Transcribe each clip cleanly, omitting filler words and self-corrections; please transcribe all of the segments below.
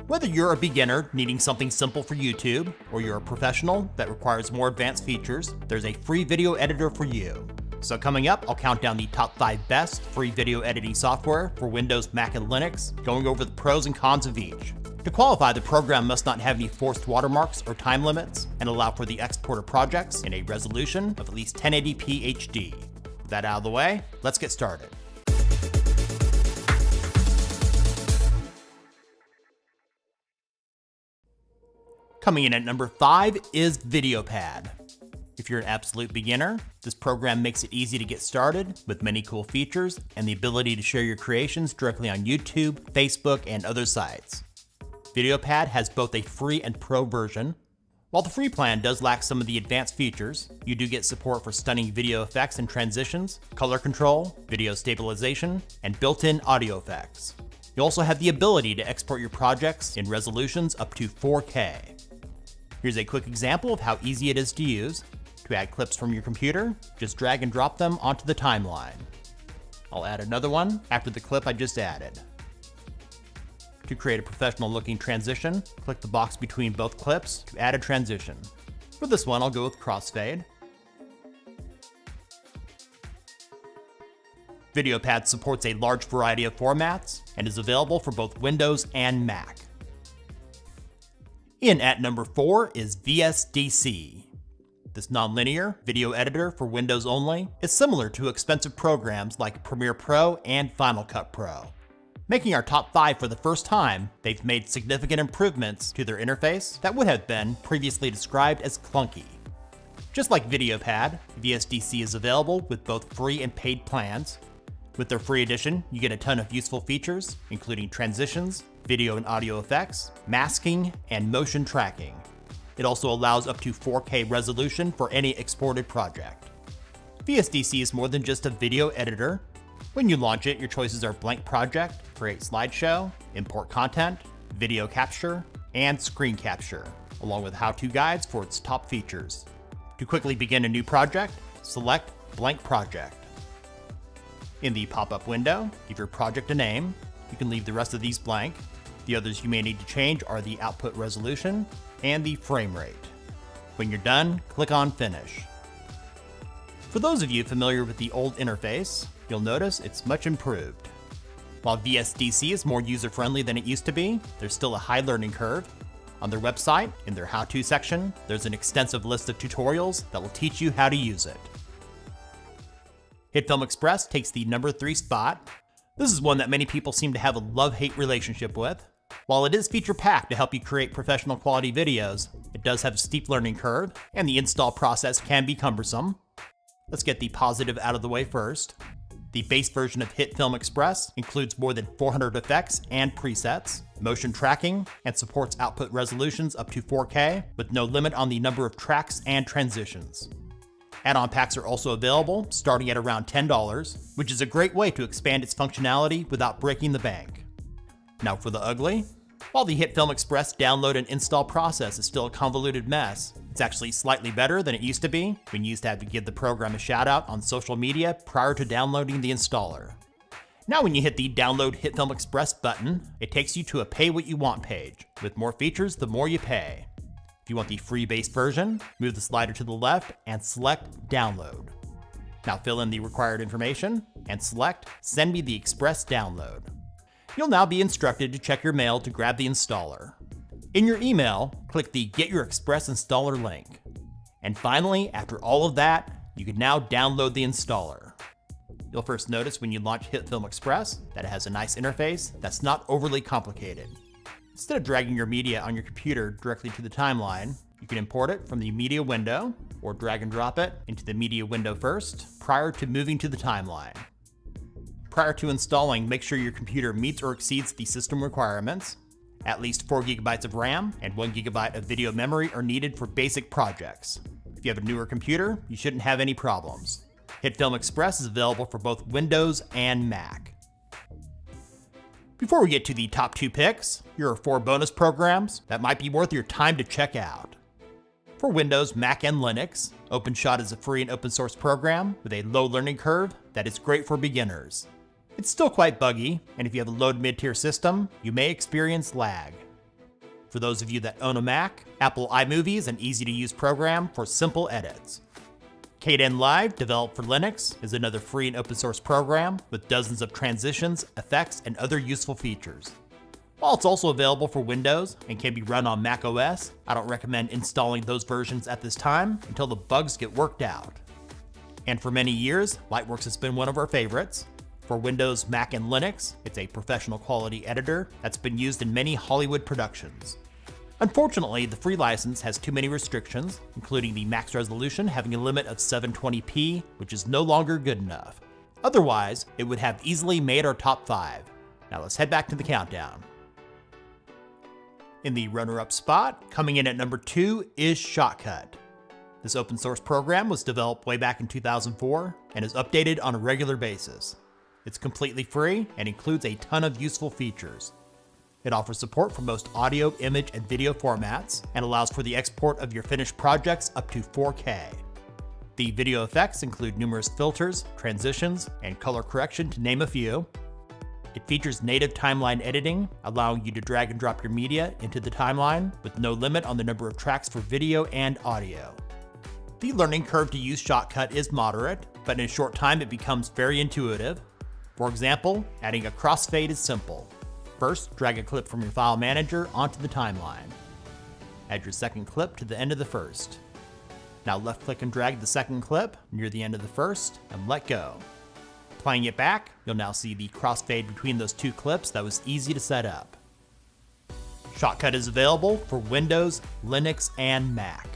Whether you're a beginner needing something simple for YouTube, or you're a professional that requires more advanced features, there's a free video editor for you. So coming up, I'll count down the top 5 best free video editing software for Windows, Mac, and Linux, going over the pros and cons of each. To qualify, the program must not have any forced watermarks or time limits, and allow for the export of projects in a resolution of at least 1080p HD. With that out of the way, let's get started. Coming in at number 5 is VideoPad. If you're an absolute beginner, this program makes it easy to get started with many cool features and the ability to share your creations directly on YouTube, Facebook, and other sites. VideoPad has both a free and pro version. While the free plan does lack some of the advanced features, you do get support for stunning video effects and transitions, color control, video stabilization, and built-in audio effects. You also have the ability to export your projects in resolutions up to 4K. Here's a quick example of how easy it is to use. To add clips from your computer, just drag and drop them onto the timeline. I'll add another one after the clip I just added. To create a professional looking transition, click the box between both clips to add a transition. For this one, I'll go with crossfade. VideoPad supports a large variety of formats and is available for both Windows and Mac. In at number 4 is VSDC. This nonlinear video editor for Windows only is similar to expensive programs like Premiere Pro and Final Cut Pro. Making our top 5 for the first time, they've made significant improvements to their interface that would have been previously described as clunky. Just like VideoPad, VSDC is available with both free and paid plans. With their free edition, you get a ton of useful features, including transitions, video and audio effects, masking, and motion tracking. It also allows up to 4K resolution for any exported project. VSDC is more than just a video editor. When you launch it, your choices are blank project, create slideshow, import content, video capture, and screen capture, along with how-to guides for its top features. To quickly begin a new project, select blank project. In the pop-up window, give your project a name. You can leave the rest of these blank. The others you may need to change are the output resolution and the frame rate. When you're done, click on Finish. For those of you familiar with the old interface, you'll notice it's much improved. While VSDC is more user-friendly than it used to be, there's still a high learning curve. On their website, in their how-to section, there's an extensive list of tutorials that will teach you how to use it. HitFilm Express takes the number 3 spot. This is one that many people seem to have a love-hate relationship with. While it is feature-packed to help you create professional quality videos, it does have a steep learning curve, and the install process can be cumbersome. Let's get the positive out of the way first. The base version of HitFilm Express includes more than 400 effects and presets, motion tracking, and supports output resolutions up to 4K, with no limit on the number of tracks and transitions. Add-on packs are also available, starting at around $10, which is a great way to expand its functionality without breaking the bank. Now for the ugly. While the HitFilm Express download and install process is still a convoluted mess, it's actually slightly better than it used to be when you used to have to give the program a shout out on social media prior to downloading the installer. Now when you hit the Download HitFilm Express button, it takes you to a Pay What You Want page. With more features, the more you pay. If you want the free base version, move the slider to the left and select Download. Now fill in the required information and select Send Me the Express Download. You'll now be instructed to check your mail to grab the installer. In your email, click the Get Your Express Installer link. And finally, after all of that, you can now download the installer. You'll first notice when you launch HitFilm Express that it has a nice interface that's not overly complicated. Instead of dragging your media on your computer directly to the timeline, you can import it from the media window or drag and drop it into the media window first prior to moving to the timeline. Prior to installing, make sure your computer meets or exceeds the system requirements. At least 4 GB of RAM and 1 GB of video memory are needed for basic projects. If you have a newer computer, you shouldn't have any problems. HitFilm Express is available for both Windows and Mac. Before we get to the top 2 picks, here are 4 bonus programs that might be worth your time to check out. For Windows, Mac, and Linux, OpenShot is a free and open source program with a low learning curve that is great for beginners. It's still quite buggy, and if you have a low to mid-tier system, you may experience lag. For those of you that own a Mac, Apple iMovie is an easy-to-use program for simple edits. Kdenlive, developed for Linux, is another free and open source program with dozens of transitions, effects, and other useful features. While it's also available for Windows and can be run on Mac OS, I don't recommend installing those versions at this time until the bugs get worked out. And for many years, Lightworks has been one of our favorites. For Windows, Mac, and Linux, it's a professional quality editor that's been used in many Hollywood productions. Unfortunately, the free license has too many restrictions, including the max resolution having a limit of 720p, which is no longer good enough. Otherwise, it would have easily made our top 5. Now let's head back to the countdown. In the runner-up spot, coming in at number 2 is Shotcut. This open source program was developed way back in 2004 and is updated on a regular basis. It's completely free and includes a ton of useful features. It offers support for most audio, image, and video formats and allows for the export of your finished projects up to 4K. The video effects include numerous filters, transitions, and color correction to name a few. It features native timeline editing, allowing you to drag and drop your media into the timeline with no limit on the number of tracks for video and audio. The learning curve to use Shotcut is moderate, but in a short time it becomes very intuitive. For example, adding a crossfade is simple. First, drag a clip from your file manager onto the timeline. Add your second clip to the end of the first. Now left click and drag the second clip near the end of the first and let go. Playing it back, you'll now see the crossfade between those two clips that was easy to set up. Shotcut is available for Windows, Linux, and Mac.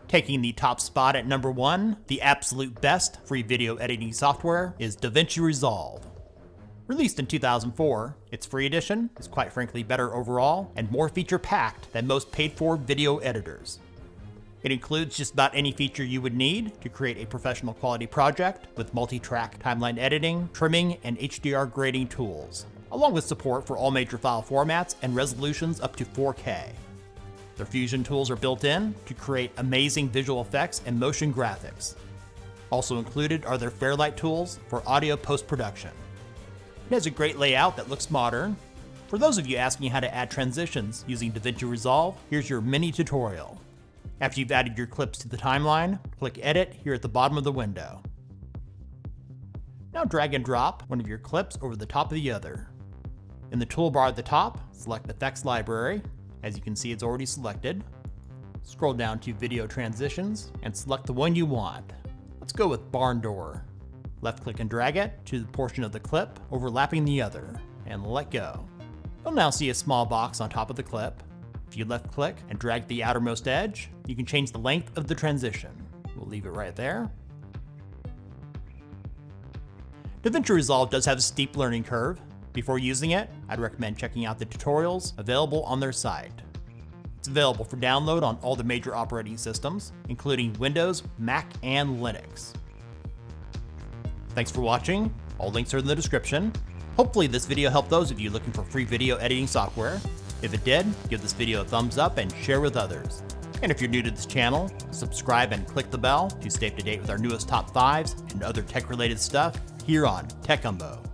Taking the top spot at number 1, the absolute best free video editing software is DaVinci Resolve. Released in 2004, its free edition is quite frankly better overall and more feature-packed than most paid-for video editors. It includes just about any feature you would need to create a professional quality project with multi-track timeline editing, trimming, and HDR grading tools, along with support for all major file formats and resolutions up to 4K. Their Fusion tools are built in to create amazing visual effects and motion graphics. Also included are their Fairlight tools for audio post-production. It has a great layout that looks modern. For those of you asking how to add transitions using DaVinci Resolve, here's your mini tutorial. After you've added your clips to the timeline, click Edit here at the bottom of the window. Now drag and drop one of your clips over the top of the other. In the toolbar at the top, select Effects Library. As you can see, it's already selected. Scroll down to Video Transitions and select the one you want. Let's go with Barn Door. Left click and drag it to the portion of the clip overlapping the other, and let go. You'll now see a small box on top of the clip. If you left click and drag the outermost edge, you can change the length of the transition. We'll leave it right there. DaVinci Resolve does have a steep learning curve. Before using it, I'd recommend checking out the tutorials available on their site. It's available for download on all the major operating systems, including Windows, Mac, and Linux. Thanks for watching. All links are in the description. Hopefully this video helped those of you looking for free video editing software. If it did, give this video a thumbs up and share with others. And if you're new to this channel, subscribe and click the bell to stay up to date with our newest top 5s and other tech-related stuff here on TechUmbo.